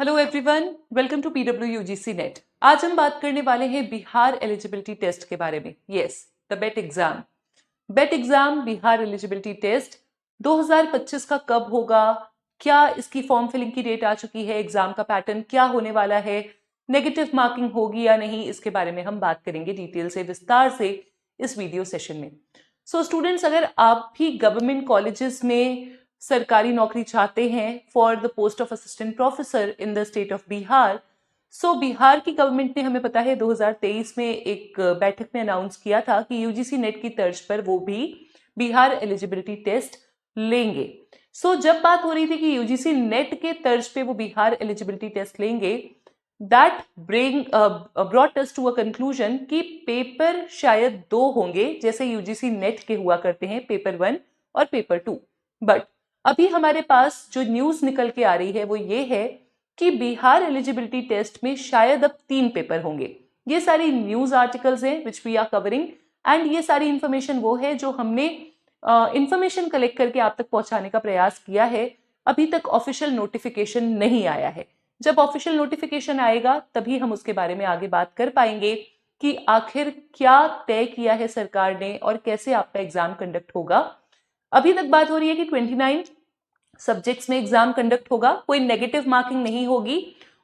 Hello everyone, welcome to PWUGC नेट। आज हम बात करने वाले हैं बिहार एलिजिबिलिटी टेस्ट के बारे में। Yes, the BET exam. BET exam Bihar eligibility test 2025 का कब होगा, क्या इसकी फॉर्म फिलिंग की डेट आ चुकी है, एग्जाम का पैटर्न क्या होने वाला है, नेगेटिव मार्किंग होगी या नहीं, इसके बारे में हम बात करेंगे डिटेल से, विस्तार से इस वीडियो सेशन में। सो स्टूडेंट्स, अगर आप भी गवर्नमेंट कॉलेजेस में सरकारी नौकरी चाहते हैं for the post of assistant professor in the state of Bihar, so Bihar की गवर्नमेंट ने, हमें पता है 2023 में एक बैठक में अनाउंस किया था कि यूजीसी नेट की तर्ज पर वो भी बिहार एलिजिबिलिटी टेस्ट लेंगे। सो जब बात हो रही थी कि यूजीसी नेट के तर्ज पे वो बिहार एलिजिबिलिटी टेस्ट लेंगे, that brought us to a conclusion कि पेपर शायद 2 होंगे, जैसे यूजीसी नेट के हुआ करते हैं, पेपर 1 और पेपर 2। बट अभी हमारे पास जो न्यूज निकल के आ रही है वो ये है कि बिहार एलिजिबिलिटी टेस्ट में शायद अब 3 पेपर होंगे। ये सारी न्यूज आर्टिकल्स हैं which we are covering, and ये सारी इंफॉर्मेशन वो है जो हमने इंफॉर्मेशन कलेक्ट करके आप तक पहुंचाने का प्रयास किया है। अभी तक ऑफिशियल नोटिफिकेशन नहीं आया है। जब ऑफिशियल नोटिफिकेशन आएगा तभी हम उसके बारे में आगे बात कर पाएंगे कि आखिर क्या तय किया है सरकार ने और कैसे आपका एग्जाम कंडक्ट होगा। अभी तक बात हो रही है कि 29 सब्जेक्ट्स में एग्जाम कंडक्ट होगा, कोई नेगेटिव मार्किंग नहीं होगी।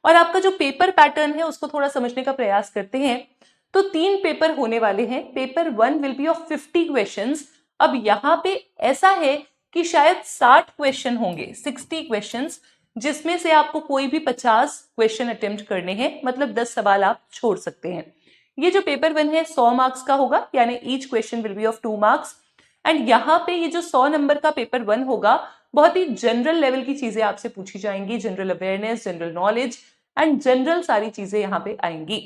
और आपका जो पेपर पैटर्न है उसको थोड़ा समझने का प्रयास करते हैं। तो 3 पेपर होने वाले हैं। Paper 1 will be of 50 questions. अब यहाँ पे ऐसा है कि शायद 60 क्वेश्चन होंगे, 60 क्वेश्चंस, जिसमें से आपको कोई भी 50 क्वेश्चन अटेम्प्ट करने हैं, मतलब 10 सवाल आप छोड़ सकते हैं। ये जो पेपर 1 है 100 मार्क्स का होगा, यानी each question will be of 2 marks. And यहाँ पे ये जो 100 नंबर का पेपर 1 होगा, बहुत ही जनरल लेवल की चीजें आपसे पूछी जाएंगी, general awareness, general knowledge and general सारी चीजें यहाँ पे आएंगी।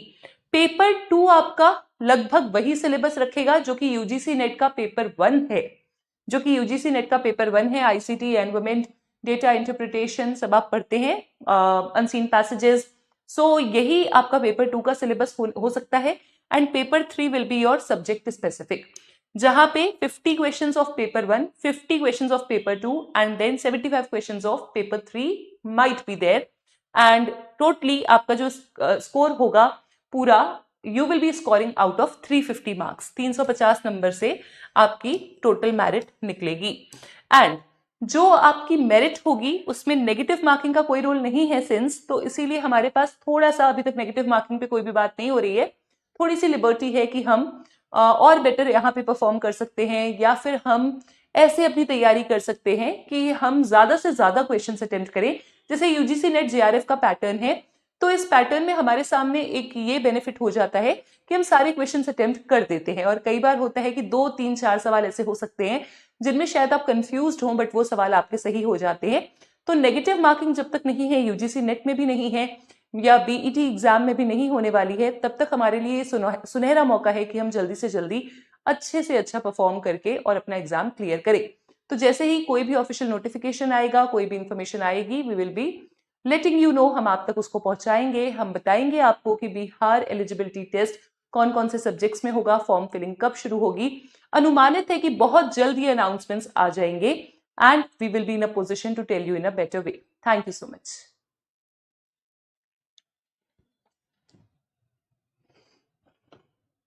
पेपर 2 आपका लगभग वही सिलेबस रखेगा जो कि यूजीसी नेट का पेपर 1 है, आईसीटी, एनवायरमेंट, डेटा इंटरप्रिटेशन सब आप पढ़ते हैं, अनसीन पैसेजेस। सो यही आपका पेपर 2 का सिलेबस हो सकता है। And paper 3 will be your subject specific, जहां पे 50 questions of paper 1, 50 questions of paper 2 and then 75 questions of paper 3 might be there. And totally आपका जो स्कोर होगा पूरा, you will be scoring out of 350 marks. 350 number से आपकी total merit निकलेगी। And जो आपकी मेरिट होगी उसमें नेगेटिव मार्किंग का कोई रोल नहीं है सिंस, तो इसीलिए हमारे पास थोड़ा सा, अभी तक नेगेटिव मार्किंग पे कोई भी बात नहीं हो रही है, थोड़ी सी लिबर्टी है कि हम और बेटर यहाँ पे परफॉर्म कर सकते हैं, या फिर हम ऐसे अपनी तैयारी कर सकते हैं कि हम ज्यादा से ज्यादा क्वेश्चन अटेम्प्ट करें। जैसे यूजीसी नेट जेआरएफ का पैटर्न है, तो इस पैटर्न में हमारे सामने एक ये बेनिफिट हो जाता है कि हम सारे क्वेश्चन अटेम्प्ट कर देते हैं। और कई बार होता है कि 2, 3, 4 सवाल ऐसे हो सकते हैं जिनमें शायद आप कंफ्यूज्ड हो, बट वो सवाल आपके सही हो जाते हैं। तो नेगेटिव मार्किंग जब तक नहीं है, यूजीसी नेट में भी नहीं है या बीईटी एग्जाम में भी नहीं होने वाली है, तब तक हमारे लिए सुनहरा मौका है कि हम जल्दी से जल्दी अच्छे से अच्छा परफॉर्म करके और अपना एग्जाम क्लियर करें। तो जैसे ही कोई भी ऑफिशियल नोटिफिकेशन आएगा, कोई भी इंफॉर्मेशन आएगी, we will be letting you know, हम आप तक उसको पहुंचाएंगे। हम बताएंगे आपको कि बिहार एलिजिबिलिटी टेस्ट कौन कौन से सब्जेक्ट्स में होगा, फॉर्म फिलिंग कब शुरू होगी। अनुमानित है कि बहुत जल्द ये अनाउंसमेंट्स आ जाएंगे and we will be in a position to tell you in a better way. Thank you so much.